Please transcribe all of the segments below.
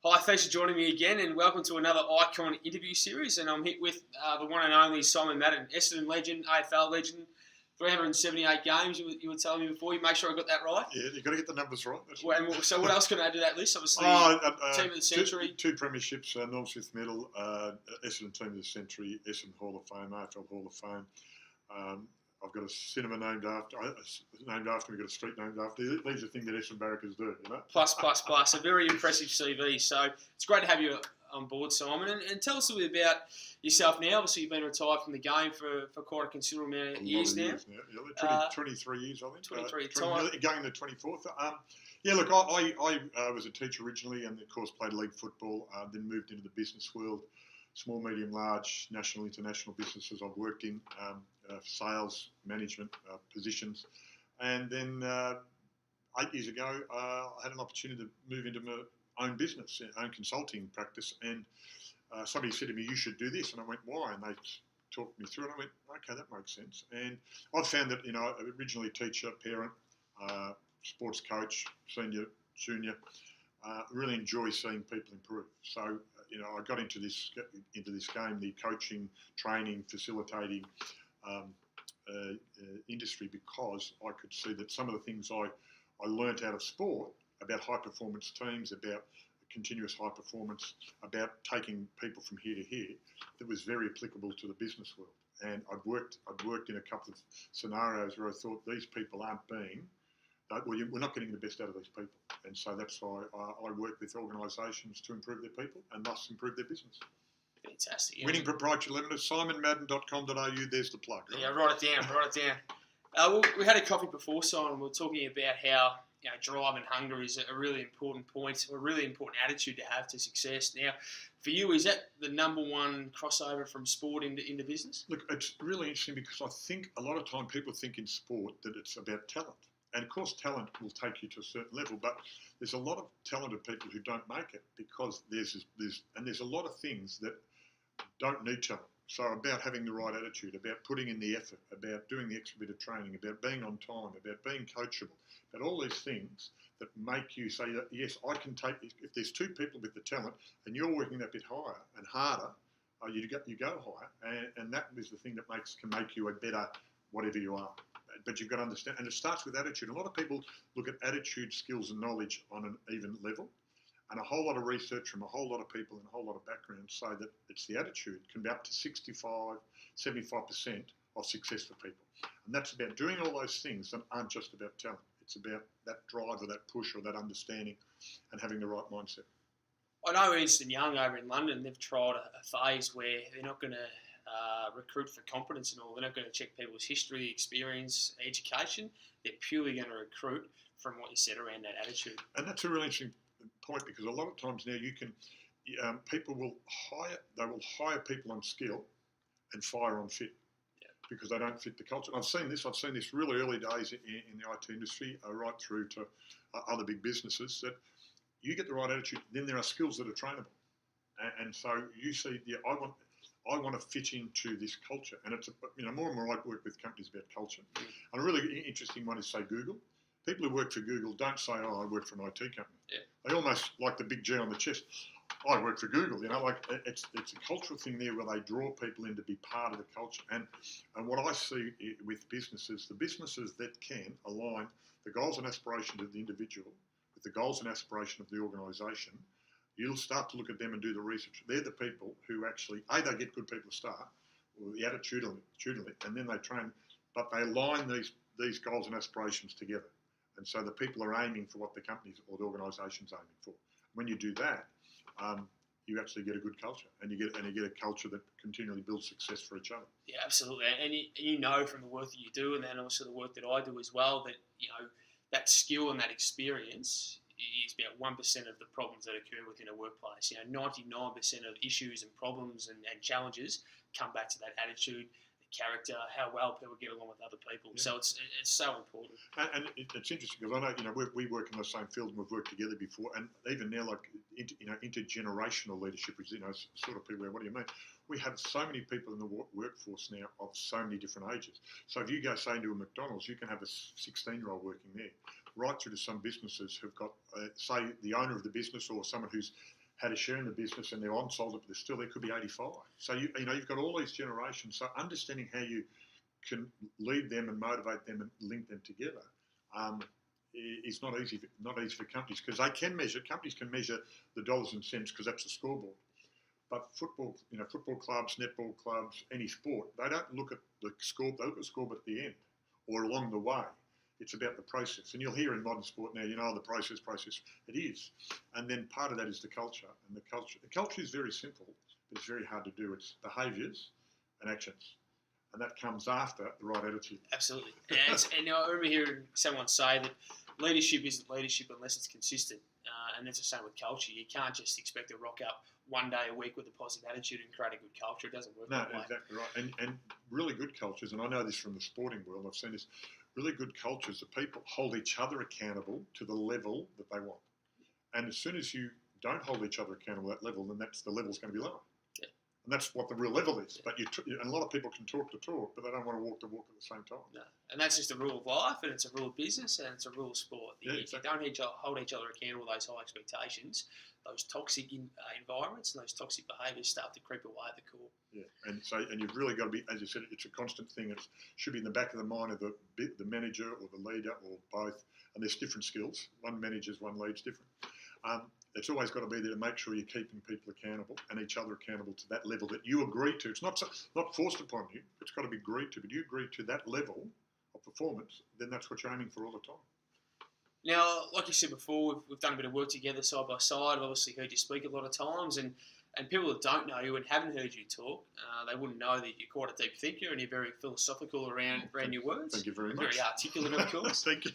Hi, thanks for joining me again, and welcome to another Icon interview series. And I'm here with the one and only Simon Madden, Essendon legend, AFL legend, 378 games. You were telling me before. You make sure I got that right. Yeah, you've got to get the numbers right. So what else can I add to that list? Obviously, Team of the Century. Two premierships, Norm Smith Medal, Essendon Team of the Century, Essendon Hall of Fame, AFL Hall of Fame. I've got a cinema named after me. We've got a street named after. These are things that Essendon Barrackers do, you know. Plus. A very impressive CV. So it's great to have you on board, Simon. And tell us a bit about yourself now. Obviously, you've been retired from the game for quite a considerable amount of years now. Yeah, 23 years, I think. 23 going to 24th. Look, I was a teacher originally and, of course, played league football, then moved into the business world. Small, medium, large, national, international businesses I've worked in, sales, management positions. And then 8 years ago, I had an opportunity to move into my own business, own consulting practice. And somebody said to me, you should do this. And I went, why? And they talked me through it. And I went, okay, that makes sense. And I've found that, originally teacher, parent, sports coach, senior, junior, really enjoy seeing people improve. So, I got into this game, the coaching, training, facilitating industry, because I could see that some of the things I learnt out of sport about high performance teams, about continuous high performance, about taking people from here to here, that was very applicable to the business world. And I'd worked in a couple of scenarios where I thought these people aren't being. We're not getting the best out of these people. And so that's why I work with organisations to improve their people and thus improve their business. Fantastic. Yeah. Winning Proprietary Limited, simonmadden.com.au, there's the plug. Right? Yeah, write it down. We had a coffee before, Simon. We were talking about how drive and hunger is a really important point, a really important attitude to have to success. Now, for you, is that the number one crossover from sport into business? Look, it's really interesting because I think a lot of time people think in sport that it's about talent. And of course, talent will take you to a certain level, but there's a lot of talented people who don't make it because there's a lot of things that don't need talent. So about having the right attitude, about putting in the effort, about doing the extra bit of training, about being on time, about being coachable, about all these things that make you say that, yes, I can take, if there's two people with the talent and you're working that bit higher and harder, you go higher. And that is the thing that can make you a better whatever you are. But you've got to understand, and it starts with attitude. A lot of people look at attitude, skills and knowledge on an even level, and a whole lot of research from a whole lot of people and a whole lot of backgrounds say that it's the attitude can be up to 65, 75% of success for people. And that's about doing all those things that aren't just about talent. It's about that drive or that push or that understanding and having the right mindset. I know Ernst & Young over in London, they've tried a phase where they're not going to recruit for competence and all. They're not going to check people's history, experience, education. They're purely going to recruit from what you said around that attitude. And that's a really interesting point because a lot of times now people will hire people on skill and fire on fit because they don't fit the culture. And I've seen this really early days in the IT industry, right through to other big businesses, that you get the right attitude, then there are skills that are trainable. And so you see, I want to fit into this culture, and it's more and more I work with companies about culture. And a really interesting one is, say, Google. People who work for Google don't say, "Oh, I work for an IT company." Yeah. They almost like the big G on the chest. I work for Google. It's a cultural thing there where they draw people in to be part of the culture. And what I see with businesses, the businesses that can align the goals and aspirations of the individual with the goals and aspirations of the organisation, you'll start to look at them and do the research. They're the people who actually, they get good people to start, or the attitudinally, and then they train, but they align these goals and aspirations together. And so the people are aiming for what the companies or the organisation's aiming for. When you do that, you actually get a good culture, and you get a culture that continually builds success for each other. Yeah, absolutely. And you know from the work that you do, and then also the work that I do as well, that that skill and that experience is about 1% of the problems that occur within a workplace. 99% of issues and problems and challenges come back to that attitude, the character, how well people get along with other people. Yeah. So it's so important. And it's interesting because I know we work in the same field and we've worked together before, and even now, like intergenerational leadership, which sort of people. What do you mean? We have so many people in the workforce now of so many different ages. So if you go, say, into a McDonald's, you can have a 16-year-old working there, right through to some businesses who've got, say, the owner of the business or someone who's had a share in the business and they're on sold it, but there could be 85. So you've got all these generations. So understanding how you can lead them and motivate them and link them together is not easy for companies, because companies can measure the dollars and cents because that's the scoreboard. But football clubs, netball clubs, any sport, they don't look at the score. They look at the scoreboard at the end or along the way. It's about the process. And you'll hear in modern sport now, the process. It is. And then part of that is the culture. And the culture is very simple, but it's very hard to do. It's behaviours and actions. And that comes after the right attitude. Absolutely. And I remember hearing someone say that leadership isn't leadership unless it's consistent. And that's the same with culture. You can't just expect to rock up one day a week with a positive attitude and create a good culture. It doesn't work that way. No, exactly right. And really good cultures, and I know this from the sporting world, I've seen this, really good cultures, the people hold each other accountable to the level that they want. And as soon as you don't hold each other accountable at that level, then the level's going to be lower. Yeah. And that's what the real level is. But and a lot of people can talk the talk, but they don't want to walk the walk at the same time. No. And that's just a rule of life, and it's a rule of business, and it's a rule of sport. Yeah, if you don't hold each other accountable to those high expectations, those toxic environments and those toxic behaviours start to creep away at the core. Yeah, and you've really got to be, as you said, it's a constant thing. It should be in the back of the mind of the manager or the leader or both. And there's different skills. One manages, one leads different. It's always got to be there to make sure you're keeping people accountable and each other accountable to that level that you agree to. It's not forced upon you. It's got to be agreed to. But you agree to that level of performance, then that's what you're aiming for all the time. Now, like you said before, we've done a bit of work together side by side. I've obviously heard you speak a lot of times, and people that don't know you and haven't heard you talk, they wouldn't know that you're quite a deep thinker and you're very philosophical around your words. Thank you very much. Very articulate, of course. Thank you.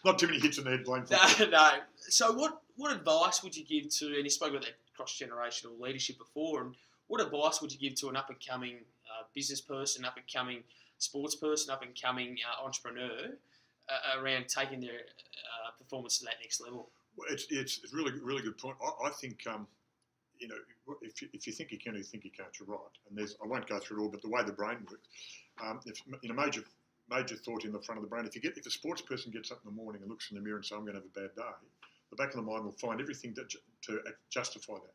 Not too many hits in the head, Blaine. No. So what advice would you give to, and you spoke about that cross-generational leadership before, and what advice would you give to an up-and-coming business person, up-and-coming sports person, up-and-coming entrepreneur around taking their performance to that next level? Well, it's a really good point. I think if you think you can, you think you can't, you're right. And I won't go through it all, but the way the brain works, major thought in the front of the brain. If a sports person gets up in the morning and looks in the mirror and says, "I'm going to have a bad day," the back of the mind will find everything to justify that.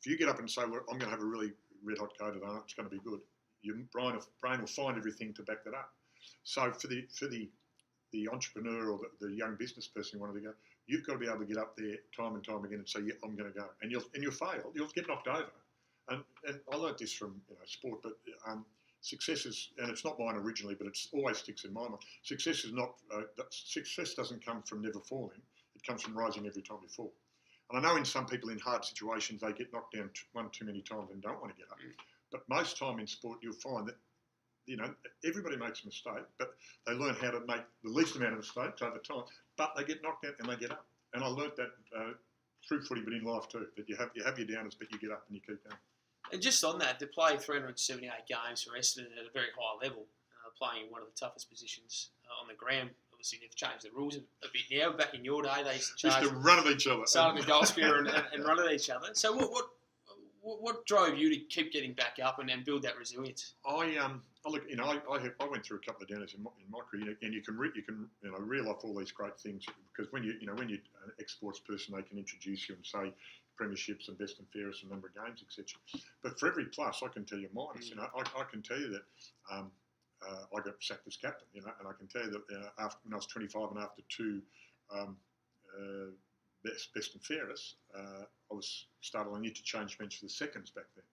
If you get up and say, "Well, I'm going to have a really red hot go today, it's going to be good," your brain will find everything to back that up. So for the entrepreneur or the young business person who wanted to go, you've got to be able to get up there time and time again and say, "Yeah, I'm going to go," and you'll fail. You'll get knocked over. And I learned this from sport, but success is, and it's not mine originally, but it always sticks in my mind. Success is not. Success doesn't come from never falling. It comes from rising every time you fall. And I know in some people in hard situations they get knocked down one too many times and don't want to get up. But most time in sport you'll find that everybody makes a mistake, but they learn how to make the least amount of mistakes over time. But they get knocked out and they get up. And I learnt that through footy, but in life too. That you have your downers, but you get up and you keep going. And just on that, to play 378 games for Essendon at a very high level, playing one of the toughest positions on the ground. Obviously, they've changed the rules a bit now. Back in your day, they used to run at each other, start on the goal spear and run at each other. So what drove you to keep getting back up and build that resilience? I went through a couple of downers in my career, and you can reel off all these great things, because when you're an ex-sports person, they can introduce you and say premierships and best and fairest and number of games, etc. But for every plus, I can tell you minus. I can tell you that I got sacked as captain. And I can tell you that when I was 25 and after two best and fairest, I need to change bench for the seconds back then.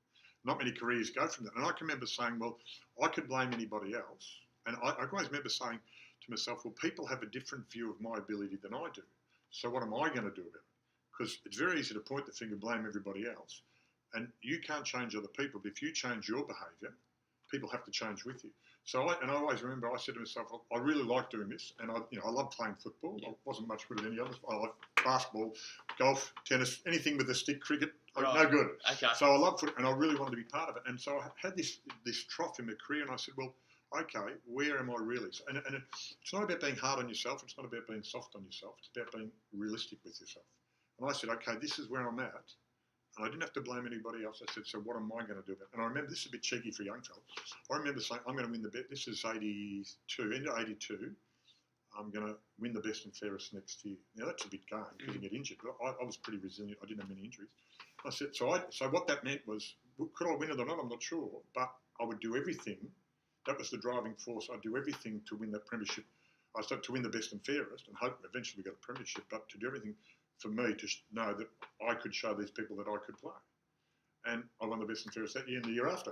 Not many careers go from that. And I can remember saying, well, I could blame anybody else. And I always remember saying to myself, well, people have a different view of my ability than I do. So what am I going to do about it? Because it's very easy to point the finger, blame everybody else. And you can't change other people. But if you change your behaviour, people have to change with you. So I always remember I said to myself, I really like doing this. And I love playing football. Yeah. I wasn't much good at any others. I like basketball, golf, tennis, anything with a stick, cricket. Right. No good. Okay. So I love football, and I really wanted to be part of it. And so I had this trough in my career, and I said, well, okay, where am I really? And it's not about being hard on yourself. It's not about being soft on yourself. It's about being realistic with yourself. And I said, okay, this is where I'm at. And I didn't have to blame anybody else. I said, so what am I going to do about it? And I remember, this is a bit cheeky for a young fella. I remember saying, I'm going to win the bet. This is 82, end of 82. I'm going to win the best and fairest next year. Now, that's a bit going because you get injured, but I was pretty resilient. I didn't have many injuries. I said, so what that meant was, could I win it or not? I'm not sure, but I would do everything. That was the driving force. I'd do everything to win that premiership. I started to win the best and fairest and hope eventually we got a premiership, but to do everything for me to know that I could show these people that I could play. And I won the best and fairest that year and the year after.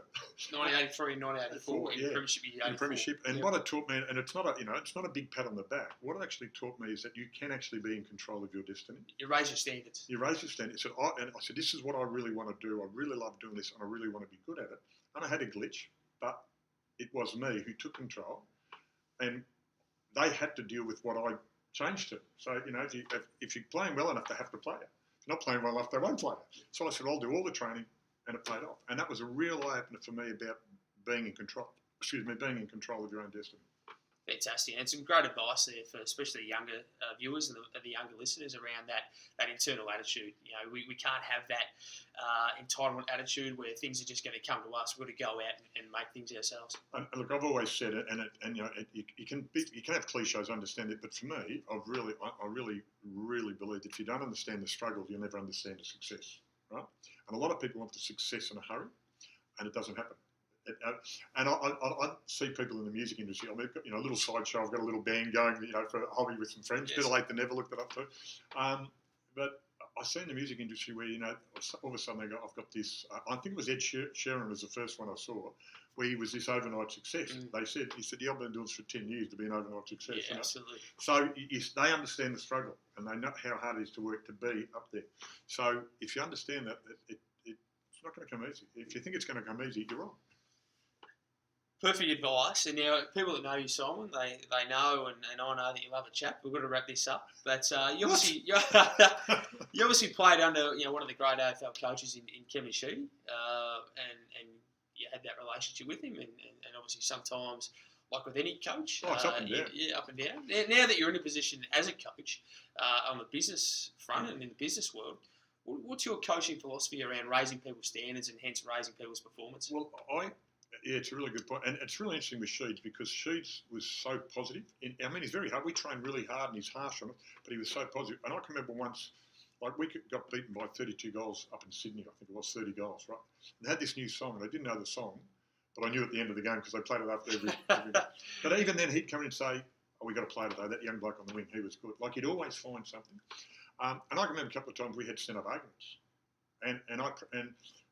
1983 and 1984 in Premiership year 84. In Premiership. And what it taught me, and it's not a big pat on the back. What it actually taught me is that you can actually be in control of your destiny. You raise your standards. You raise your standards. And I said, this is what I really want to do. I really love doing this, and I really want to be good at it. And I had a glitch, but it was me who took control, and they had to deal with what I changed to. So, if you're playing well enough, they have to play it. If you're not playing well enough, they won't play it. So I said, I'll do all the training, and it paid off. And that was a real eye-opener for me about being in control of your own destiny. Fantastic. And some great advice there for especially the younger viewers and the younger listeners around that internal attitude. We can't have that entitlement attitude where things are just going to come to us. We've got to go out and make things ourselves. And look, I've always said it, you can have cliches, understand it, but for me, I really believe that if you don't understand the struggle, you'll never understand the success, right? And a lot of people want the success in a hurry, and it doesn't happen. And I see people in the music industry. I've got, a little sideshow. I've got a little band going, for a hobby with some friends. Yes. Better late than never. Looked it up too. But I see in the music industry where all of a sudden I've got this. I think it was Ed Sheeran was the first one I saw, where he was this overnight success. He said, I've been doing this for 10 years to be an overnight success. Yeah, absolutely. So they understand the struggle and they know how hard it is to work to be up there. So if you understand that, it's not going to come easy. If you think it's going to come easy, you're wrong. Perfect advice. And now, people that know you, Simon, they know, and I know that you love a chat. We've got to wrap this up. But you obviously played under one of the great AFL coaches in Kevin Sheedy, and you had that relationship with him. And obviously sometimes, like with any coach, it's up and down. Up and down. Now that you're in a position as a coach on the business front and in the business world, what's your coaching philosophy around raising people's standards and hence raising people's performance? Well, it's a really good point. And it's really interesting with Sheeds because Sheeds was so positive. He's very hard. We trained really hard and he's harsh on it, but he was so positive. And I can remember once, we got beaten by 32 goals up in Sydney. I think it was 30 goals, right? And they had this new song, and I didn't know the song, but I knew at the end of the game because they played it after every But even then, he'd come in and say, we got to play today. That young bloke on the wing, he was good. He'd always find something. And I can remember a couple of times we had stand-up arguments. And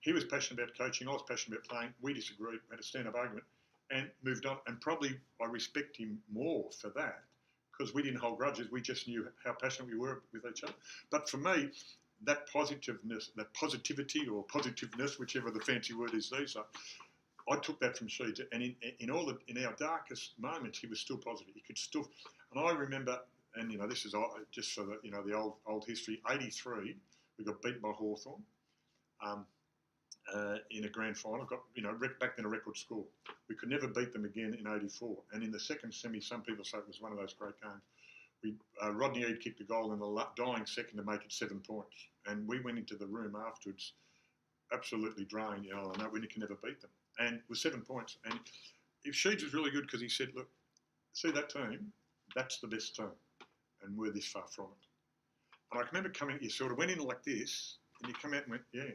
he was passionate about coaching. I was passionate about playing. We disagreed, had a stand-up argument, and moved on. And probably I respect him more for that because we didn't hold grudges. We just knew how passionate we were with each other. But for me, that positiveness, that positivity or positiveness, whichever the fancy word is these days, I took that from Sheeds. And in our darkest moments, he was still positive. He could still. And I remember, and this is just for the old history. 83, we got beaten by Hawthorn. In a grand final, got back then a record score. We could never beat them again in 84. And in the second semi, some people say it was one of those great games. Rodney Eade kicked a goal in the dying second to make it 7 points. And we went into the room afterwards absolutely drained, and that we can never beat them. And with 7 points. And if Sheeds was really good because he said, look, see that team, that's the best team. And we're this far from it. And I can remember you sort of went in like this, and you come out and went, yeah.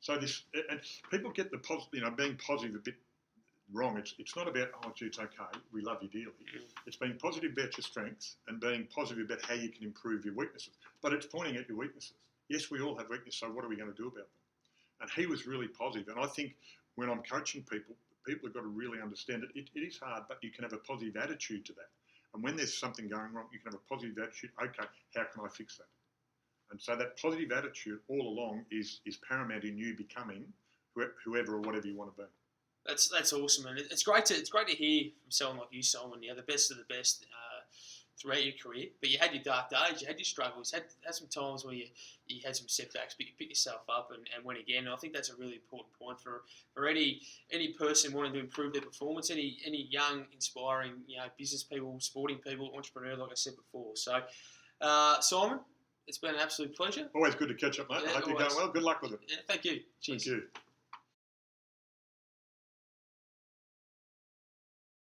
So and people get the positive, being positive a bit wrong. It's not about, it's okay, we love you dearly. It's being positive about your strengths and being positive about how you can improve your weaknesses. But it's pointing at your weaknesses. Yes, we all have weaknesses, so what are we going to do about them? And he was really positive. And I think when I'm coaching people have got to really understand it is hard, but you can have a positive attitude to that. And when there's something going wrong, you can have a positive attitude. Okay, how can I fix that? And so that positive attitude all along is paramount in you becoming whoever or whatever you want to be. That's awesome, and it's great to hear from someone like you, Simon. The best of the best throughout your career. But you had your dark days, you had your struggles, had some times where you had some setbacks, but you picked yourself up and went again. And I think that's a really important point for any person wanting to improve their performance, any young, inspiring business people, sporting people, entrepreneur, like I said before. So, Simon, it's been an absolute pleasure. Always good to catch up, mate. I hope you're going well. Good luck with it. Yeah, thank you. Cheers. Thank you.